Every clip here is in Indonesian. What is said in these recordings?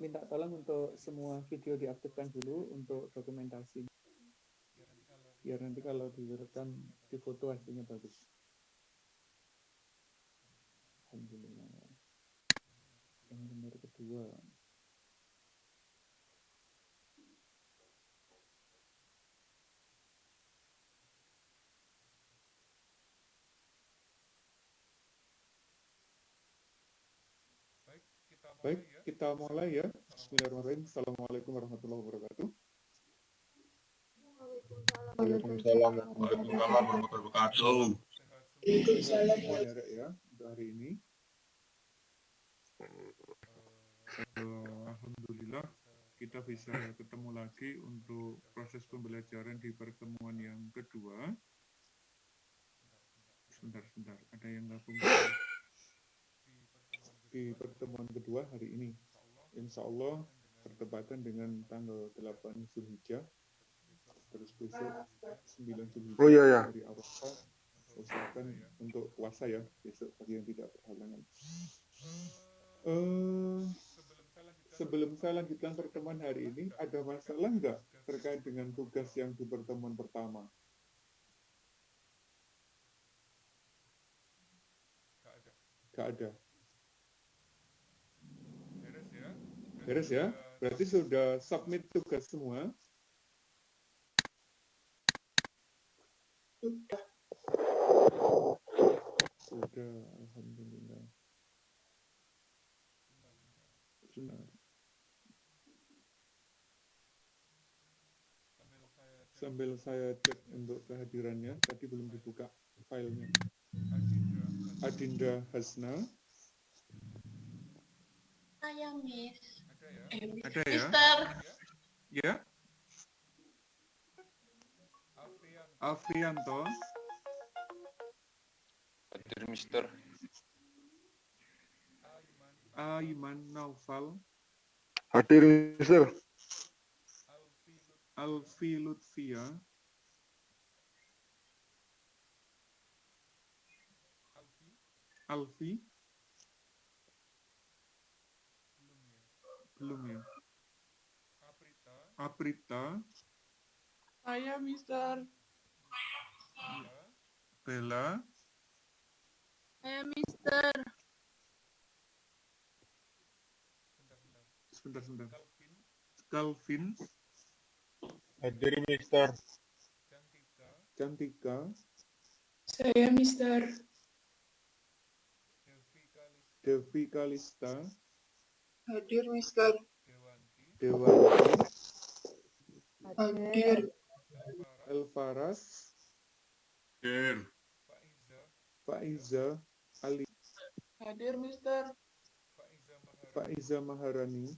minta tolong untuk semua video diaktifkan dulu untuk dokumentasi. Biar nanti kalau direkam di foto hasilnya bagus. Alhamdulillah. Yang nomor kedua. Baik, kita mulai ya. Bismillahirrahmanirrahim. Assalamualaikum warahmatullahi wabarakatuh. Waalaikumsalam warahmatullahi wabarakatuh. Semua ya untuk hari ini. Alhamdulillah kita bisa ketemu lagi untuk proses pembelajaran di pertemuan yang kedua. Sebentar, ada yang gabung di pertemuan kedua hari ini. Insya Allah bertepatan dengan tanggal 8 Zulhijjah, terus besok 9 Zulhijjah. Oh iya ya. Dari Arafah. Usahakan untuk puasa ya besok bagi yang tidak berhalangan. Sebelum saya lanjutkan pertemuan hari ini, ada masalah nggak terkait dengan tugas yang di pertemuan pertama? Nggak ada. Beres ya? Berarti sudah submit tugas semua? Sudah, alhamdulillah. Benar. Sambil saya cek untuk kehadirannya, tadi belum dibuka filenya. Adinda Hasna. Saya Miss. Ada ya? Mister. Ya? Afrianto. Hadir, Mister. Aiman Naufal. Hadir, Mister. Alfi Lutfia. Alfi. Belum ya? Aprita. Saya Mister. Bella. Saya Mister. Sebentar. Calvin. Hadir, Mister. Cantika. Saya Mister. Devi Kalista. Hadir Mister. Dewanti. Hadir. Elvaras. Hadir. Faiza Ali. Hadir Mister. Faiza Maharani.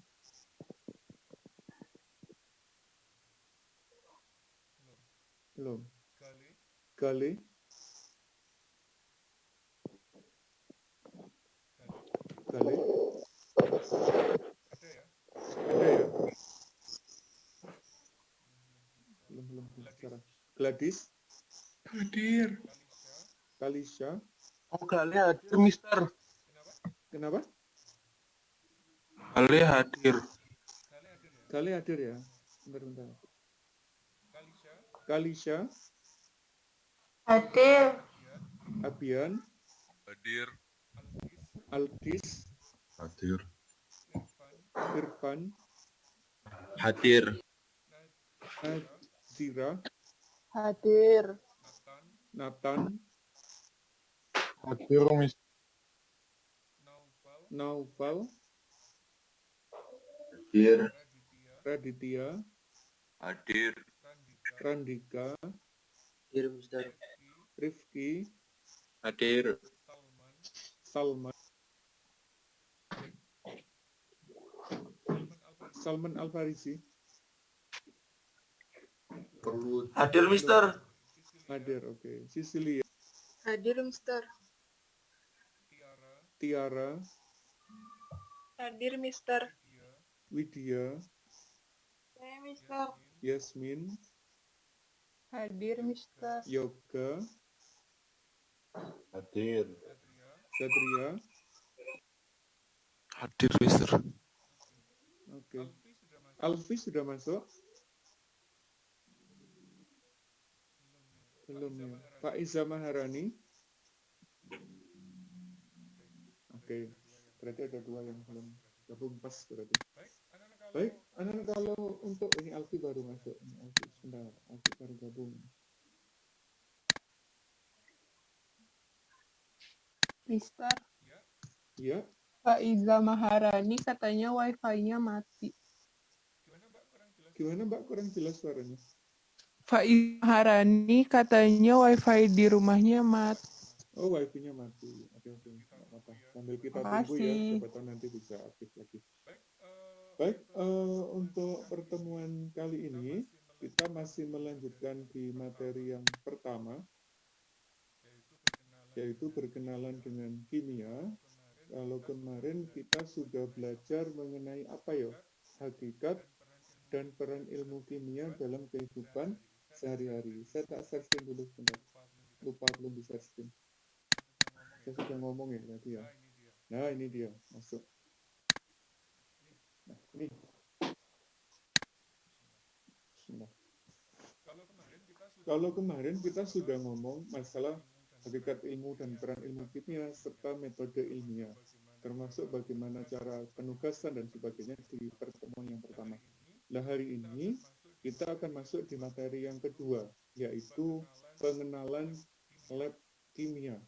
Belum. Gale. Gale. Ada ya? Belum bicara. Gladys. Hadir. Kalisha. Oh, kali hadir, Mister. Kenapa? Kali hadir. Gale hadir ya? Bentar. Kalisha. Hadir. Abian. Hadir. Aldis. Hadir. Irfan. Hadir. Nazira. Hadir. Nathan. Hadir, Mister. Naufal. Hadir. Raditya. Hadir. Randika. Hadir, Mister. Rifki. Hadir. Salman. Salman Al-Farisi. Hadir, Mister. Hadir, oke. Sicilia. Hadir Mister. Tiara. Hadir Mister. Widya. Saya Mister. Yasmin. Hadir Mister. Yoga. Hadir. Satria. Hadir, Mister. Oke. Alfi sudah masuk? Belum ya. Pak Iza Maharani? Oke. Berarti ada 2 yang belum gabung pas berarti. Baik, anak-anak kalau untuk ini Alfi baru masuk. Ini Alfi sebentar, Alfi baru gabung. Mister. Iya. Pak Iza Maharani katanya wifi-nya mati. Gimana Mbak? Kurang jelas suaranya. Pak Iza Maharani katanya wifi di rumahnya mati. Oh, wifi-nya mati. Oke, nggak apa-apa. Sambil kita tunggu ya, Makasih. siapa tahu nanti bisa aktif lagi. Baik, untuk pertemuan kali ini kita masih melanjutkan di materi yang pertama, yaitu berkenalan dengan kimia. Kalau kemarin kita sudah belajar mengenai apa ya? Hakikat dan peran ilmu kimia dalam kehidupan sehari-hari. Saya tak searching dulu sebentar. Lupa belum di searching. Saya sudah ngomong ya tadi ya. Nah, ini dia masuk. Nah, ini. Bismillah. Kalau kemarin kita sudah ngomong masalah hakikat ilmu dan peran ilmu kimia serta metode ilmiah, termasuk bagaimana cara penugasan dan sebagainya di pertemuan yang pertama. Nah, hari ini kita akan masuk di materi yang kedua, yaitu pengenalan lab kimia,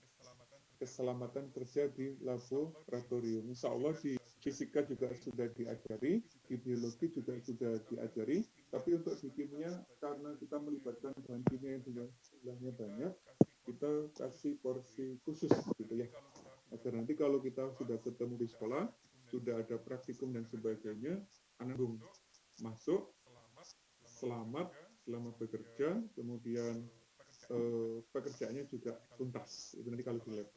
keselamatan kerja di laboratorium. Insya Allah di fisika juga sudah diajari, di biologi juga sudah diajari, tapi untuk di kimia, karena kita melibatkan bahan kimia yang jumlahnya banyak, kita kasih porsi khusus gitu ya. Agar nanti kalau kita sudah ketemu di sekolah, sudah ada praktikum dan sebagainya, anak masuk, selamat bekerja, kemudian pekerjaannya juga tuntas. Itu nanti kalau di lab.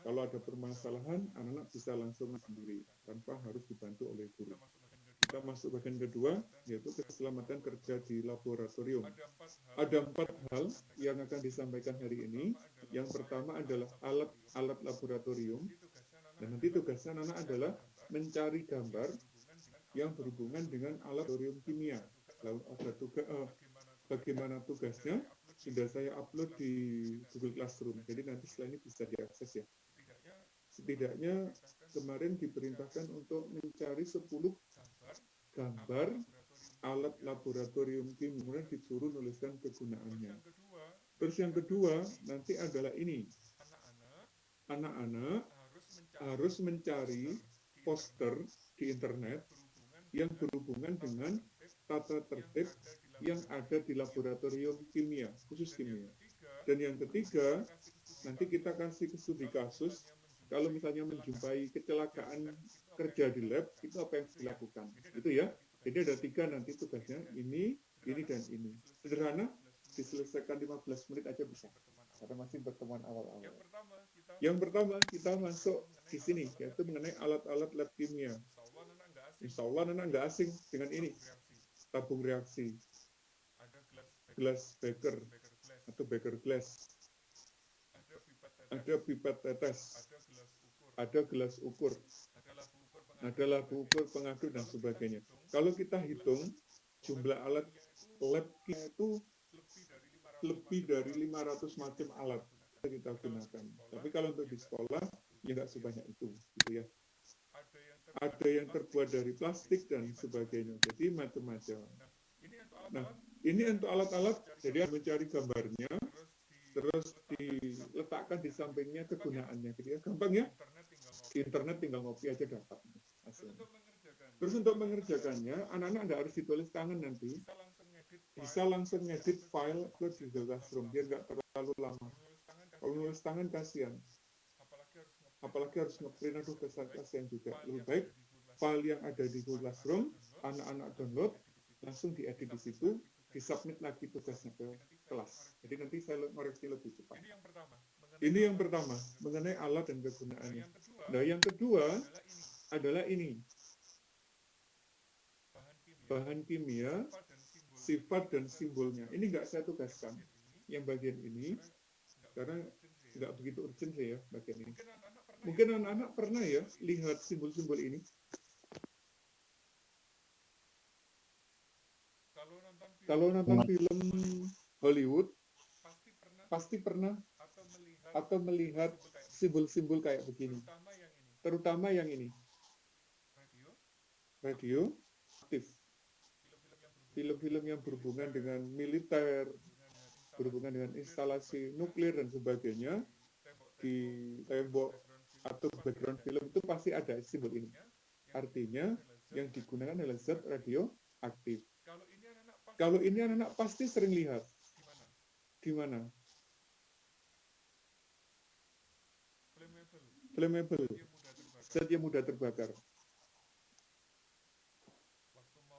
Kalau ada permasalahan, anak-anak bisa langsung sendiri, tanpa harus dibantu oleh guru. Kita masuk bagian kedua, yaitu keselamatan kerja di laboratorium. Ada 4 hal yang akan disampaikan hari ini. Yang pertama adalah alat laboratorium. Dan nanti tugasnya anak-anak adalah mencari gambar yang berhubungan dengan alat laboratorium kimia. Lalu ada bagaimana tugasnya, sudah saya upload di Google Classroom. Jadi nanti setelah ini bisa diakses ya. Setidaknya kemarin diperintahkan untuk mencari 10 gambar alat laboratorium kimia, kemudian disuruh nuliskan kegunaannya. Terus yang kedua nanti adalah ini, anak-anak harus mencari poster di internet yang berhubungan dengan tata tertib yang ada di laboratorium kimia, khusus kimia. Dan yang ketiga, nanti kita kasih studi kasus, kalau misalnya menjumpai kecelakaan kerja di lab, itu apa yang harus dilakukan. Itu ya. Jadi ada 3 nanti tugasnya, ini, dan ini. Sederhana, diselesaikan 15 menit aja bisa. Karena masih pertemuan awal-awal. Yang pertama, kita masuk di sini, yaitu mengenai alat-alat lab kimia. Insya Allah anak nggak asing dengan ini. Tabung reaksi. Gelas Becker atau Becker glass. Ada pipet tetes, ada gelas ukur, ada labu ukur pengadu dan sebagainya. Kalau kita hitung jumlah alat lab itu lebih dari 500 macam alat yang kita gunakan. Tapi kalau untuk di sekolah ya nggak sebanyak itu, gitu ya. Ada yang terbuat dari plastik dan sebagainya. Jadi macam-macam. Nah, ini untuk alat-alat. Jadi mencari gambarnya. Terus diletakkan di sampingnya kegunaannya, gitu ya. Gampang ya? Di internet tinggal ngopi aja dapat. Hasilnya. Terus untuk mengerjakannya, anak-anak nggak harus ditulis tangan nanti. Bisa langsung ngedit file ke Google Classroom, biar nggak terlalu lama. Kalau nulis tangan kasihan. Apalagi harus ngeprint, aduh kasihan juga. Lebih baik file yang ada di Google Classroom, anak-anak download, langsung diedit di situ, disubmit lagi tugasnya ke kelas. Jadi nanti saya ngoreksi lebih cepat. Ini yang pertama, mengenai alat dan kegunaannya. Nah, yang kedua adalah ini. Bahan kimia, sifat dan simbolnya. Ini nggak saya tugaskan. Yang bagian ini, karena nggak begitu urgent ya bagian ini. Mungkin anak-anak pernah ya lihat simbol-simbol ini. Kalau nonton film Hollywood, pasti pernah atau melihat simbol-simbol kayak begini. Terutama yang ini. Radio aktif. Film-film yang berhubungan dengan militer, berhubungan dengan instalasi nuklir dan sebagainya, di tembok atau background film itu pasti ada simbol ini. Artinya yang digunakan adalah zat radioaktif. Kalau ini anak-anak pasti sering lihat. Di mana? Flammable. Zat yang mudah terbakar.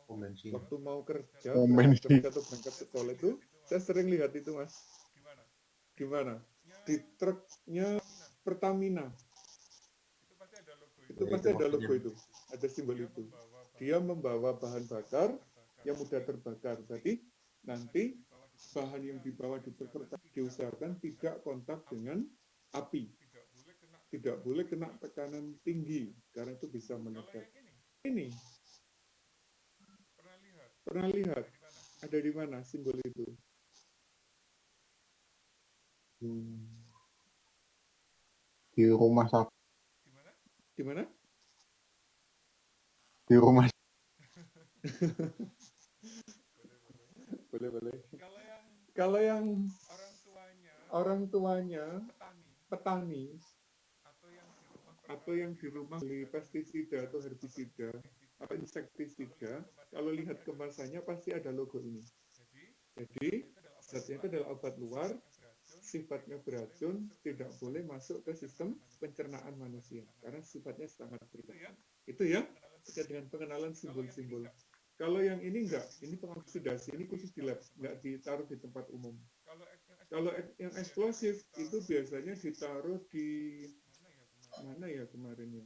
Waktu mau kerja atau berangkat sekolah itu, saya sering lihat itu, Mas. Gimana? Di truknya Pertamina. Itu pasti ada logo itu, ada simbol itu. Dia membawa bahan bakar yang mudah terbakar. Jadi nanti bahan yang dibawa diusahakan tidak kontak dengan api. Tidak boleh kena tekanan tinggi, karena itu bisa meledak. Ini pernah lihat? Ada di mana simbol itu? Di rumah sakit. Di mana? Di rumah. Boleh. Kalau yang orang tuanya petani atau yang di rumah beli pestisida atau herbisida atau insektisida, kalau lihat kemasannya pasti ada logo ini. Jadi zatnya itu adalah obat luar, sifatnya beracun, tidak boleh masuk ke sistem pencernaan manusia karena sifatnya sangat beracun. Itu ya, terkait dengan pengenalan simbol-simbol. Kalau yang ini enggak, ini pengoksidasi, ini khusus di lab, enggak ditaruh di tempat umum. Kalau yang eksplosif itu biasanya ditaruh di mana ya kemarin ya?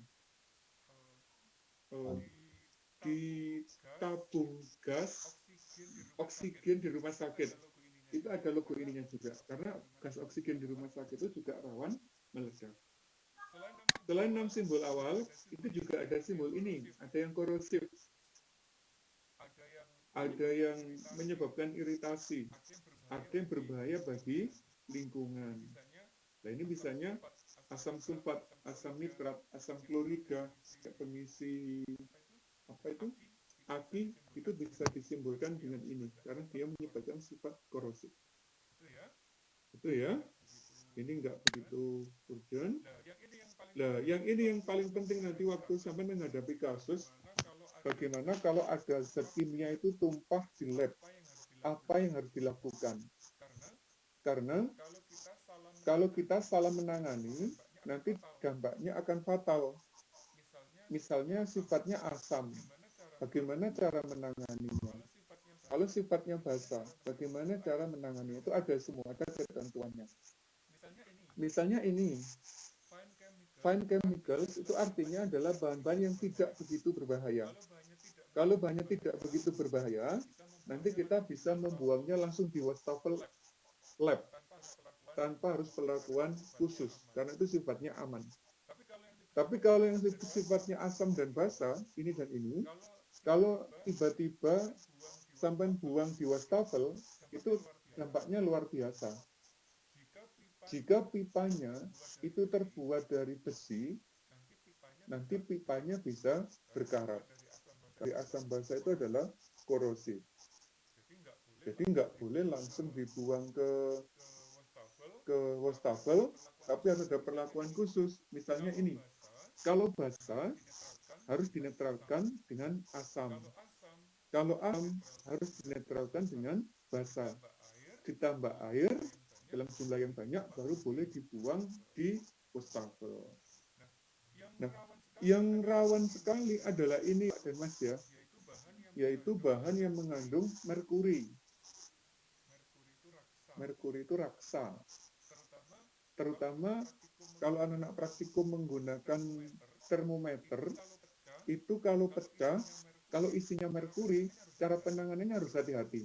Di tabung gas oksigen di rumah sakit. Itu ada logo ininya juga, karena gas oksigen di rumah sakit itu juga rawan meledak. Selain 6 simbol awal, itu juga ada simbol ini, ada yang korosif, ada yang menyebabkan iritasi, ada yang berbahaya bagi lingkungan. Nah ini misalnya asam sulfat, asam nitrat, asam klorida, pengisi aki itu bisa disimbolkan dengan ini karena dia menyebabkan sifat korosif. Itu ya. Ini enggak begitu urgent. Nah, yang ini yang paling penting nanti waktu sampai menghadapi kasus, bagaimana kalau ada zat kimia itu tumpah di lab, apa yang harus dilakukan? Karena kalau kita salah menangani, nanti dampaknya akan fatal. Misalnya sifatnya asam, bagaimana cara menanganinya? Kalau sifatnya basah, bagaimana cara menanganinya? Itu ada semua, ada ketentuannya. Misalnya ini, fine chemicals itu artinya adalah bahan-bahan yang tidak begitu berbahaya. Kalau bahannya tidak begitu berbahaya, nanti kita bisa membuangnya langsung di wastafel lab tanpa harus perlakuan khusus karena itu sifatnya aman. Tapi kalau yang sifatnya asam dan basa, ini dan ini, kalau tiba-tiba sampai buang di wastafel, itu dampaknya luar biasa. Jika pipanya itu terbuat dari besi, nanti pipanya bisa berkarat. Dari asam basa itu adalah korosif. Jadi nggak boleh langsung dibuang ke wastafel, tapi harus ada perlakuan khusus. Misalnya ini, kalau basah harus dinetralkan dengan asam. Kalau asam harus dinetralkan dengan basa. Ditambah air dalam jumlah yang banyak baru boleh dibuang di wastafel. Nah, yang rawan sekali adalah ini dan Mas ya, yaitu bahan yang mengandung merkuri. Merkuri itu raksa. Terutama kalau anak-anak praktikum menggunakan termometer, itu kalau pecah, kalau isinya merkuri, cara penanganannya harus hati-hati.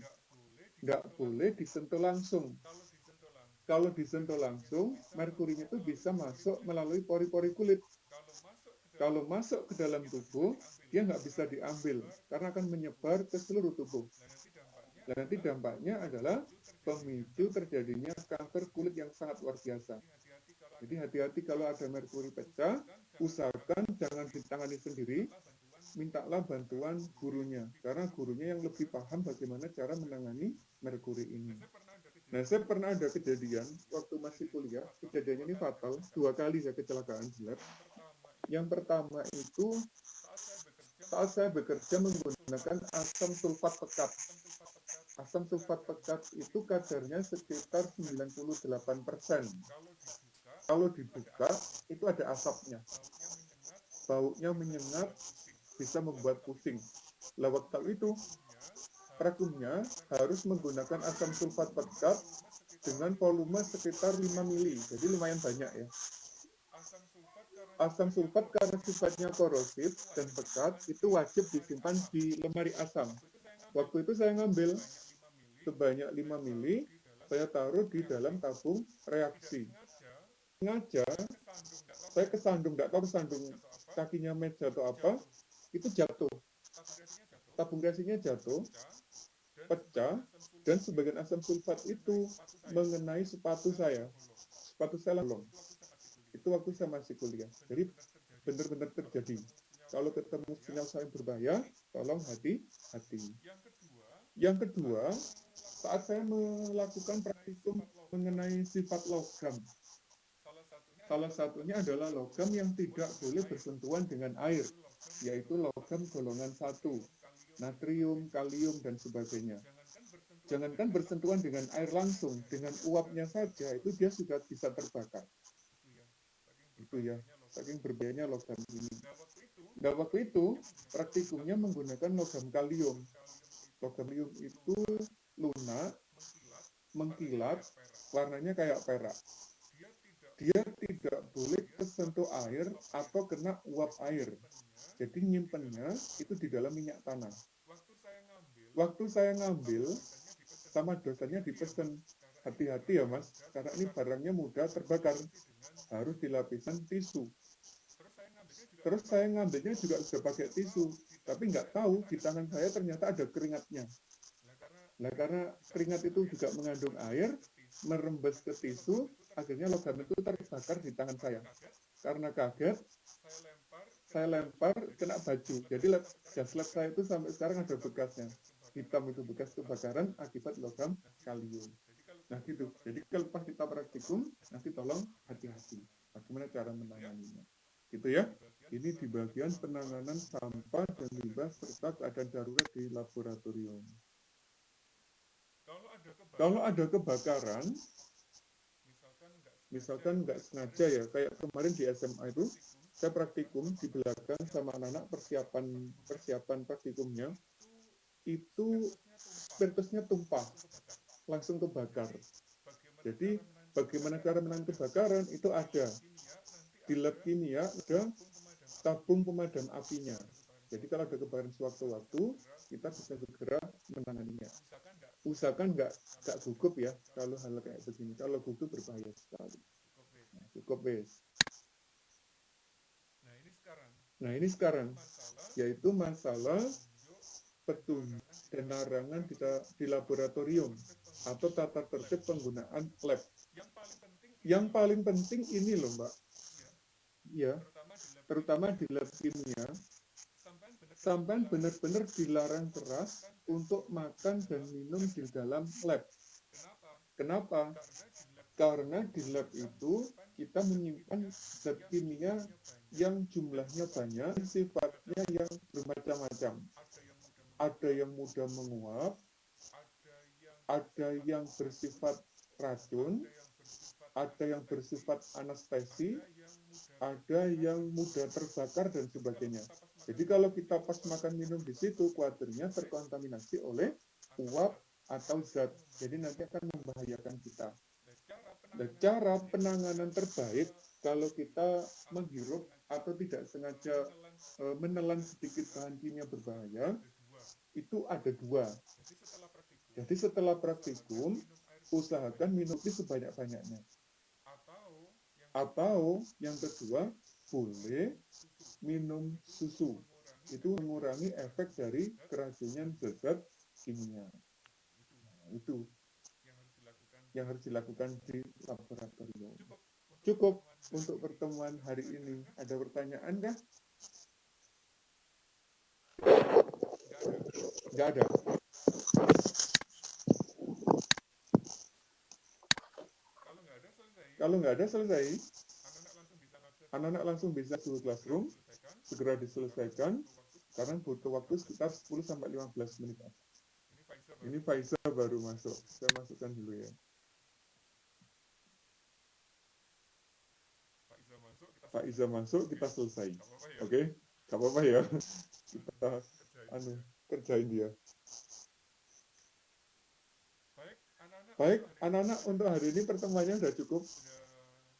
Nggak boleh disentuh langsung. Kalau disentuh langsung, merkurinya itu bisa masuk melalui pori-pori kulit. Kalau masuk ke dalam tubuh, dia nggak bisa diambil, karena akan menyebar ke seluruh tubuh. Dan nanti dampaknya adalah pemicu terjadinya kanker kulit yang sangat luar biasa. Jadi hati-hati kalau ada merkuri pecah, usahakan jangan ditangani sendiri, mintalah bantuan gurunya, karena gurunya yang lebih paham bagaimana cara menangani merkuri ini. Nah, saya pernah ada kejadian waktu masih kuliah, kejadiannya ini fatal, 2 kali saya kecelakaan di lab. Yang pertama itu saat saya bekerja menggunakan asam sulfat pekat. Asam sulfat pekat itu kadarnya sekitar 98%. Kalau dibuka, itu ada asapnya. Baunya menyengat, bisa membuat pusing. Lah waktu itu, rakumnya harus menggunakan asam sulfat pekat dengan volume sekitar 5 mili. Jadi lumayan banyak ya. Asam sulfat karena sifatnya korosif dan pekat, itu wajib disimpan di lemari asam. Waktu itu saya ngambil sebanyak 5 mili, saya taruh di dalam tabung reaksi. Sengaja, saya kesandung, nggak tahu kesandung kakinya meja atau apa, itu jatuh. Tabung reaksinya jatuh, pecah, dan sebagian asam sulfat itu mengenai sepatu saya. Sepatu saya langsung. Itu waktu saya masih kuliah. Jadi benar-benar terjadi. Kalau ketemu sinyal berbahaya, tolong hati-hati. Yang kedua, saat saya melakukan praktikum mengenai sifat logam. Salah satunya adalah logam yang tidak boleh bersentuhan dengan air, yaitu logam golongan 1, natrium, kalium, dan sebagainya. Jangankan bersentuhan dengan air langsung, dengan uapnya saja, itu dia sudah bisa terbakar. Itu ya, saking berbahayanya logam ini. Nah, waktu itu, praktikumnya menggunakan logam kalium. Logam kalium itu lunak, mengkilat, warnanya kayak perak. Dia tidak boleh tersentuh air atau kena uap air. Jadi nyimpennya itu di dalam minyak tanah. Waktu saya ngambil, sama dosennya dipesan, hati-hati ya mas, karena ini barangnya mudah terbakar. Harus dilapisan tisu. Terus saya ngambilnya juga sudah pakai tisu, tapi nggak tahu di tangan saya ternyata ada keringatnya. Nah karena keringat itu juga mengandung air, merembes ke tisu, akhirnya logam itu terbakar di tangan saya. Karena kaget, saya lempar kena baju. Jadi jas lab saya itu sampai sekarang ada bekasnya. Hitam itu bekas kebakaran akibat logam kalium. Nah gitu. Jadi kalau pas kita praktikum, nanti tolong hati-hati. Bagaimana cara menanganinya. Gitu ya. Ini di bagian penanganan sampah dan limbah serta keadaan darurat di laboratorium. Kalau ada kebakaran, misalkan nggak sengaja ya, kayak kemarin di SMA itu, saya praktikum di belakang sama anak-anak persiapan praktikumnya, itu spiritusnya tumpah, langsung kebakar. Jadi bagaimana cara menangani kebakaran, itu ada. Di lab kimia ada tabung pemadam apinya. Jadi kalau ada kebakaran sewaktu-waktu, kita bisa segera menanganinya. Usahakan nggak gugup ya kalau hal kayak begini. Kalau gugup berbahaya sekali. Nah, cukup wes. Nah ini sekarang yaitu masalah petunjuk dan larangan di laboratorium atau tata tertib penggunaan lab. Yang paling penting ini loh Mbak. Ya, terutama di lab kimia. Sampai benar-benar dilarang keras untuk makan dan minum di dalam lab. Kenapa? Karena di lab itu kita menyimpan zat kimia yang jumlahnya banyak, sifatnya yang bermacam-macam. Ada yang mudah menguap, ada yang bersifat racun, ada yang bersifat anestesi, ada yang mudah terbakar dan sebagainya. Jadi kalau kita pas makan minum di situ, khawatirnya terkontaminasi oleh uap atau zat. Jadi nanti akan membahayakan kita. Dan cara penanganan terbaik kalau kita menghirup atau tidak sengaja menelan sedikit bahan kimia berbahaya, itu ada 2. Jadi setelah praktikum, usahakan minum sebanyak-banyaknya. Atau yang kedua, boleh minum susu. Itu mengurangi efek dari keracunan zat kimia. itu yang harus dilakukan di laboratorium. Cukup untuk pertemuan hari ini. Ada pertanyaan nggak? Nggak ada. Kalau nggak ada, selesai. Anak-anak langsung bisa Google Classroom, segera diselesaikan, karena butuh waktu sekitar 10-15 menit. Ini Faiza baru masuk. Saya masukkan dulu ya. Pak Iza masuk, kita selesai. Oke? Gak apa-apa ya. Kita kerjain dia. Baik, anak-anak untuk hari ini pertemuannya sudah cukup.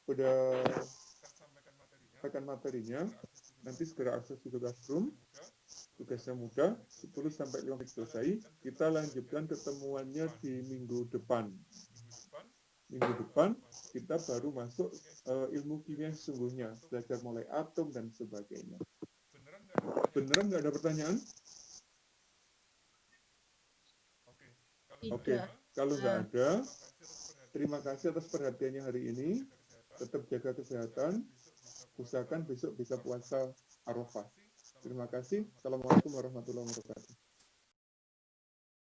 Sudah sampaikan materinya. Nanti segera akses Google Classroom. Tugasnya mudah, 10-15 menit selesai. Kita lanjutkan ketemuannya di minggu depan. Minggu depan kita baru masuk ilmu kimia sesungguhnya, belajar mulai atom dan sebagainya. Beneran nggak ada pertanyaan? Oke, kalau nggak ada, terima kasih atas perhatiannya hari ini. Tetap jaga kesehatan. Usahakan besok bisa puasa Arafah. Terima kasih. Assalamualaikum warahmatullahi wabarakatuh.